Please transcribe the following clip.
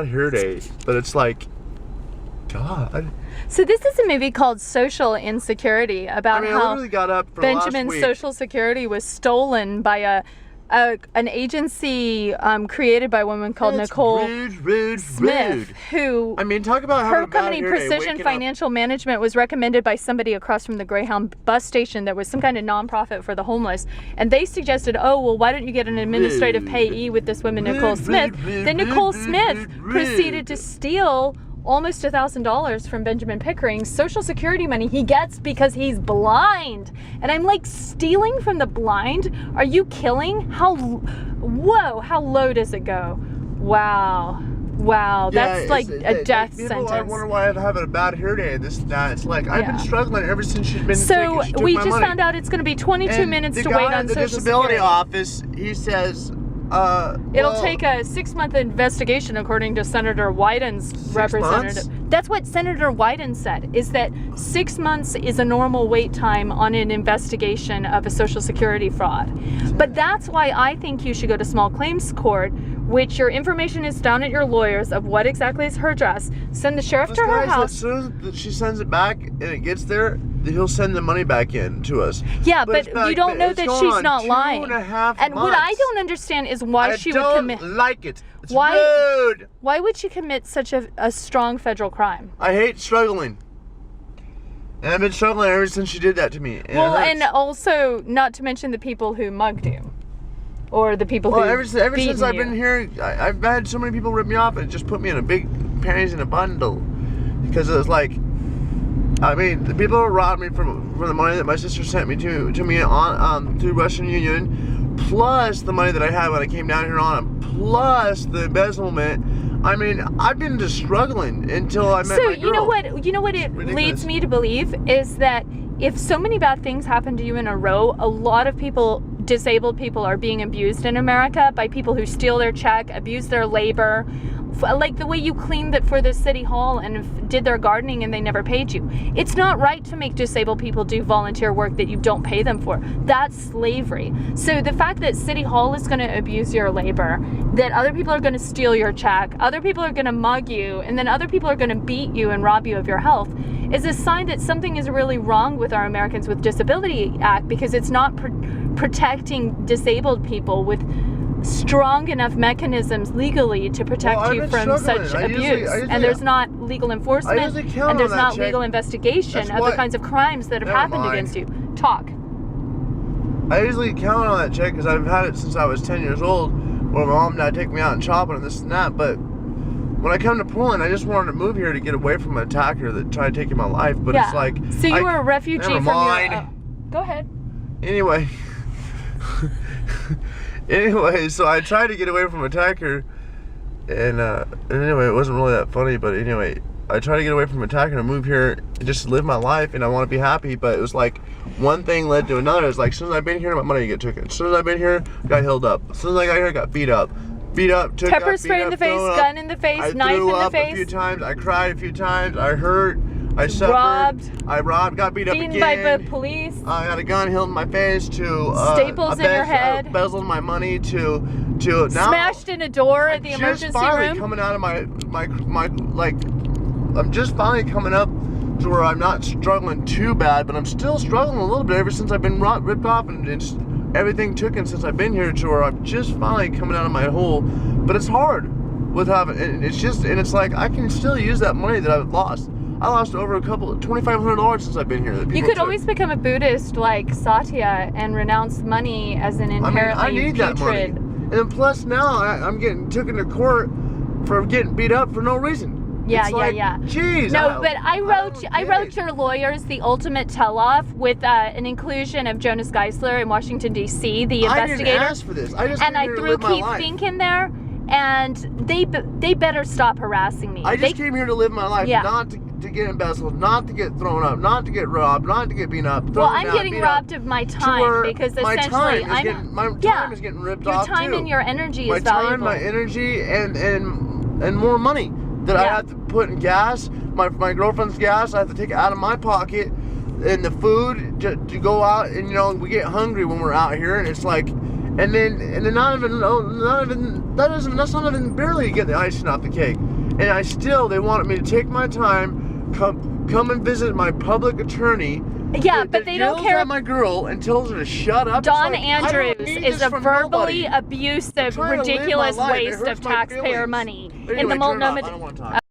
Hair Day, but it's like, God. So this is a movie called Social Insecurity about I how literally got up for Benjamin's last week. Social Security was stolen by an agency created by a woman called It's Nicole rude, Smith, who I mean, talk about having her a bad company hair day, Precision waking up. Financial Management was recommended by somebody across from the Greyhound bus station that was some kind of nonprofit for the homeless, and they suggested, oh well, why don't you get an administrative payee with this woman Nicole Smith? Then Nicole Smith proceeded to steal almost $1,000 from Benjamin Pickering's Social Security money he gets because he's blind. And I'm like, stealing from the blind? Are you killing? Whoa, how low does it go? Wow, that's like a death sentence. I wonder why I'm having a bad hair day and this and that. It's like, I've been struggling ever since she's been So taking, she took we my just money. found out it's going to be 22 minutes to wait on the Social disability Security. office, he says, It'll take a 6-month investigation, according to Senator Wyden's representative. months? That's what Senator Wyden said, is that 6 months is a normal wait time on an investigation of a Social Security fraud. But that's why I think you should go to small claims court, which your information is down at your lawyer's of what exactly is her address. Send the sheriff to her house. As soon as she sends it back and it gets there, he'll send the money back in to us. Yeah, but you don't know that she's not lying. 2.5 And what I months. don't understand is why she would commit. I don't like it. It's Why- rude. Why would she commit such a strong federal crime? I hate struggling. And I've been struggling ever since she did that to me. And Well, it and hurts. also not to mention the people who mugged you, or the people who ever since beaten I've you. been here, I've had so many people rip me off and just put me in a big panties in a bundle, because it was like, I mean, the people who robbed me from the money that my sister sent me to me on through Western Union, plus the money that I had when I came down here on it, plus the embezzlement. I mean, I've been just struggling until I met So my girl. you know what it Ridiculous. leads me to believe is that if so many bad things happen to you in a row, a lot of people, disabled people, are being abused in America by people who steal their check, abuse their labor, like the way you cleaned it for the city hall and did their gardening and they never paid you. It's not right to make disabled people do volunteer work that you don't pay them for. That's slavery. So the fact that city hall is going to abuse your labor, that other people are going to steal your check, other people are going to mug you, and then other people are going to beat you and rob you of your health, is a sign that something is really wrong with our Americans with Disability Act, because it's not protecting disabled people with strong enough mechanisms legally to protect you from such abuse. And there's not legal enforcement, and there's not legal investigation of the kinds of crimes that have happened against you. Talk. I usually count on that check because I've had it since I was 10 years old, where my mom and dad take me out and shopping and this and that. But when I come to Portland, I just wanted to move here to get away from an attacker that tried taking my life. But it's like, so you were a refugee never from mind. your. Go ahead. Anyway. Anyway, so I tried to get away from an attacker, and anyway, it wasn't really that funny, but anyway, I tried to get away from an attacker and move here and just live my life, and I want to be happy, but it was like, one thing led to another. It's like, as soon as I've been here, my money get taken. As soon as I've been here, got healed up. As soon as I got here, got beat up. Pepper spray in the face, gun in the face, knife in the face. A few times, I cried a few times, I hurt, I suffered, I robbed, got beat up again. Beaten by the police. I got a gun held in my face, staples in your head, embezzled my money, to now smashed in a door at the emergency just finally room. Coming out of my like, I'm just finally coming up to where I'm not struggling too bad, but I'm still struggling a little bit ever since I've been ripped off and just everything taken since I've been here, to where I'm just finally coming out of my hole. But it's hard with having, and it's like, I can still use that money that I've lost. I lost over $2,500 since I've been here. You could always become a Buddhist like Satya and renounce money as an inherently I need that money. And plus now I'm getting taken to court for getting beat up for no reason. Yeah, it's like, yeah. Jeez. No, but I wrote your lawyers the ultimate tell-off with an inclusion of Jonas Geisler in Washington D.C., the investigator. I didn't ask for this. I threw Keith Fink in there, and they better stop harassing me. I just came here to live my life, not to get embezzled, not to get thrown up, not to get robbed, not to get beat up. Well, I'm getting robbed of my time because essentially my time is getting ripped off too. Your time and your energy is valuable. valuable. My time, my energy, and more money that I have to put in gas. My girlfriend's gas, I have to take it out of my pocket, and the food to go out, and we get hungry when we're out here, and it's like, and then that's not even barely get the icing off the cake. and they wanted me to take my time, come and visit my public attorney. Yeah, but they don't care. At my girl and tells her to shut up. Don Andrews is a verbally abusive, ridiculous waste of taxpayer money in the Multnomah.